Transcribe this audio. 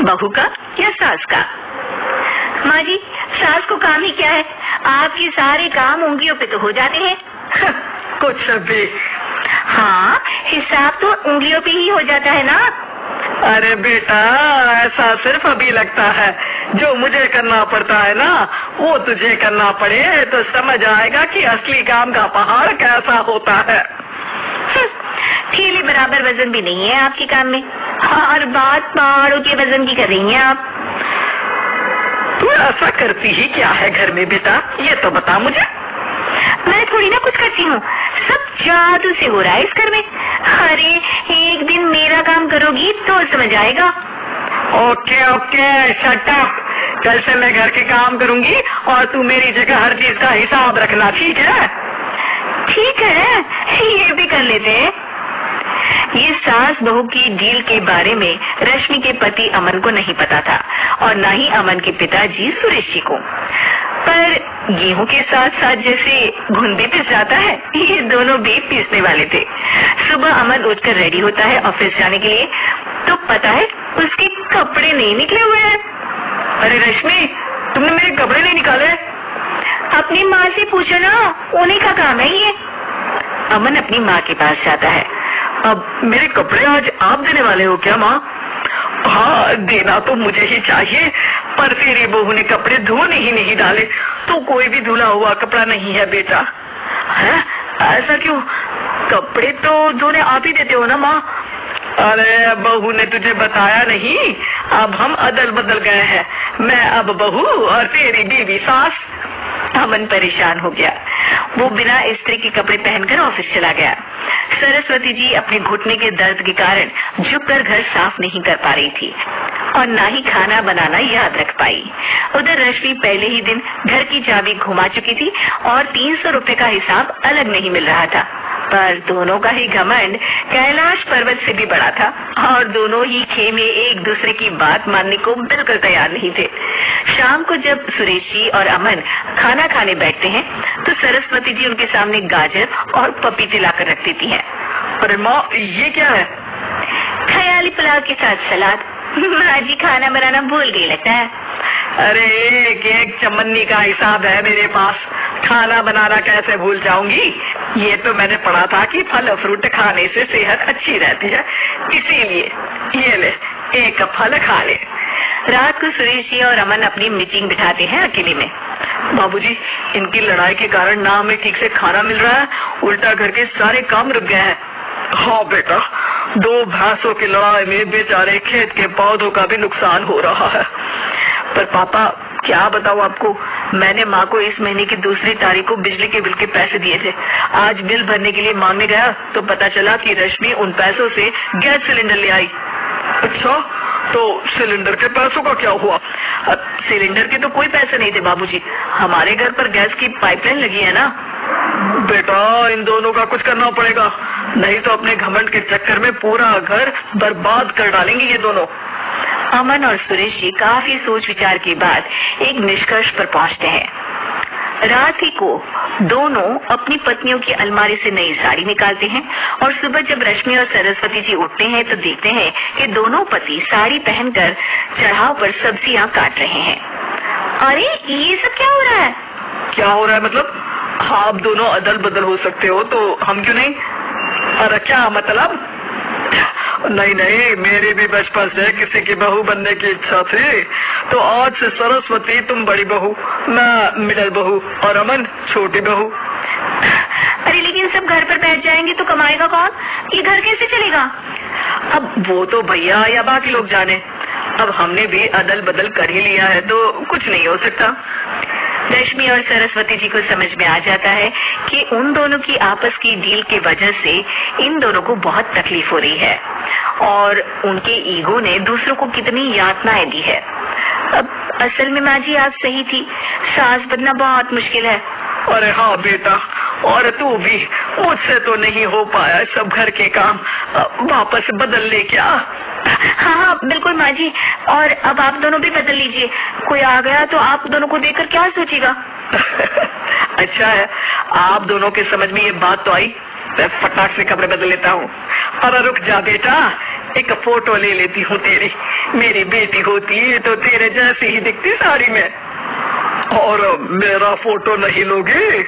बहू का या सास का? माँ जी, सास को काम ही क्या है, आपके सारे काम उंगलियों पे तो हो जाते हैं। कुछ भी। हाँ, हिसाब तो उंगलियों पे ही हो जाता है ना। अरे बेटा, ऐसा सिर्फ अभी लगता है, जो मुझे करना पड़ता है ना वो तुझे करना पड़े तो समझ आएगा कि असली काम का पहाड़ कैसा होता है। ठेले बराबर वजन भी नहीं है आपके काम में, हर बात पहाड़ों के वजन की कर रही हैं आप। तू ऐसा करती ही क्या है घर में बेटा, ये तो बता मुझे। मैं थोड़ी ना कुछ करती हूँ, सब जादू से हो रहा है इस घर में। अरे एक दिन मेरा काम करोगी तो समझ आएगा। Okay okay, shut up. कल से मैं घर के काम करूंगी और तू मेरी जगह हर चीज का हिसाब रखना, ठीक है? ठीक है, ये भी कर लेते हैं। ये सास बहू की डील के बारे में रश्मि के पति अमन को नहीं पता था और न ही अमन के पिताजी सुरेश जी को। पर गेहूं के साथ साथ जैसे घुन भी पिस जाता है, ये दोनों भी पीसने वाले थे। सुबह अमन उठकर रेडी होता है ऑफिस जाने के लिए, तो पता है उसके कपड़े नहीं निकले हुए हैं। अरे रश्मि, तुमने मेरे कपड़े नहीं निकाले? अपनी माँ से पूछो ना, उन्हीं का काम है ये। अमन अपनी माँ के पास जाता है। अब मेरे कपड़े आज आप देने वाले हो क्या माँ? हाँ, देना तो मुझे ही चाहिए, पर तेरी बहू ने कपड़े धोने ही नहीं डाले, तो कोई भी धुला हुआ कपड़ा नहीं है बेटा। है? ऐसा क्यों? कपड़े तो धोने आप ही देते हो ना माँ? अरे बहू ने तुझे बताया नहीं, अब हम अदल बदल गए हैं, मैं अब बहू और तेरी बीवी सास। अमन परेशान हो गया, वो बिना इस्त्री के कपड़े पहनकर ऑफिस चला गया। सरस्वती जी अपने घुटने के दर्द के कारण झुककर घर साफ नहीं कर पा रही थी और ना ही खाना बनाना याद रख पाई। उधर रश्मि पहले ही दिन घर की चाबी घुमा चुकी थी और 300 रुपए का हिसाब अलग नहीं मिल रहा था। पर दोनों का ही घमंड कैलाश पर्वत से भी बड़ा था और दोनों ही खेमे एक दूसरे की बात मानने को बिल्कुल तैयार नहीं थे। शाम को जब सुरेश जी और अमन खाना खाने बैठते हैं तो सरस्वती जी उनके सामने गाजर और पपीते लाकर रख देती हैं। अरे माँ, ये क्या है? ख्याली पुलाव के साथ सलाद। माँ जी खाना बनाना भूल गई लगता है। अरे एक एक चमन्नी का हिसाब है मेरे पास, खाना बनाना कैसे भूल जाऊंगी? ये तो मैंने पढ़ा था कि फल फ्रूट खाने से सेहत अच्छी रहती है, इसीलिए ये ले एक फल खा ले। रात को सुरेश जी और अमन अपनी मीटिंग बिठाते हैं अकेले में। बाबूजी, इनकी लड़ाई के कारण ना हमें ठीक से खाना मिल रहा है, उल्टा घर के सारे काम रुक गए हैं। हाँ बेटा, 2 भैंसों की लड़ाई में बेचारे खेत के पौधों का भी नुकसान हो रहा है। पर पापा क्या बताऊं आपको, मैंने माँ को इस महीने की 2 तारीख को बिजली के बिल के पैसे दिए थे। आज बिल भरने के लिए मांगने गया तो पता चला कि रश्मि उन पैसों से गैस सिलेंडर ले आई। अच्छा, तो सिलेंडर के पैसों का क्या हुआ? सिलेंडर के तो कोई पैसे नहीं थे बाबूजी, हमारे घर पर गैस की पाइपलाइन लगी है ना। बेटा, इन दोनों का कुछ करना पड़ेगा, नहीं तो अपने घमंड के चक्कर में पूरा घर बर्बाद कर डालेंगे ये दोनों। अमन और सुरेश जी काफी सोच विचार के बाद एक निष्कर्ष पर पहुंचते हैं। रात ही को दोनों अपनी पत्नियों की अलमारी से नई साड़ी निकालते हैं और सुबह जब रश्मि और सरस्वती जी उठते हैं तो देखते हैं कि दोनों पति साड़ी पहनकर चढ़ाव पर सब्जियां काट रहे हैं। अरे ये सब क्या हो रहा है? क्या हो रहा है मतलब? आप दोनों अदल बदल हो सकते हो तो हम क्यों नहीं? अरे क्या मतलब? नहीं नहीं, मेरी भी बचपन से किसी की बहू बनने की इच्छा थी, तो आज से सरस्वती तुम बड़ी बहू, मैं मिडल बहू और अमन छोटी बहू। अरे लेकिन सब घर पर बैठ जाएंगे तो कमाएगा कौन? ये घर कैसे चलेगा? अब वो तो भैया या बाकी लोग जाने, अब हमने भी अदल बदल कर ही लिया है तो कुछ नहीं हो सकता। रश्मि और सरस्वती जी को समझ में आ जाता है कि उन दोनों की आपस की डील के वजह से इन दोनों को बहुत तकलीफ हो रही है और उनके ईगो ने दूसरों को कितनी यातनाएं दी है। अब असल में माँ जी आप सही थी, सास बनना बहुत मुश्किल है। अरे हाँ बेटा, और तू भी, मुझसे तो नहीं हो पाया सब घर के काम, वापस बदल ले क्या? हाँ हाँ बिल्कुल माँ जी, और अब आप दोनों भी बदल लीजिए, कोई आ गया तो आप दोनों को देखकर क्या सोचेगा? अच्छा है, आप दोनों के समझ में ये बात तो आई, मैं फटाक से कपड़े बदल लेता हूँ। अरे रुक जा बेटा, एक फोटो ले लेती हूँ तेरी, मेरी बेटी होती तो तेरे जैसी ही दिखती साड़ी में। और मेरा फोटो नहीं लोगे?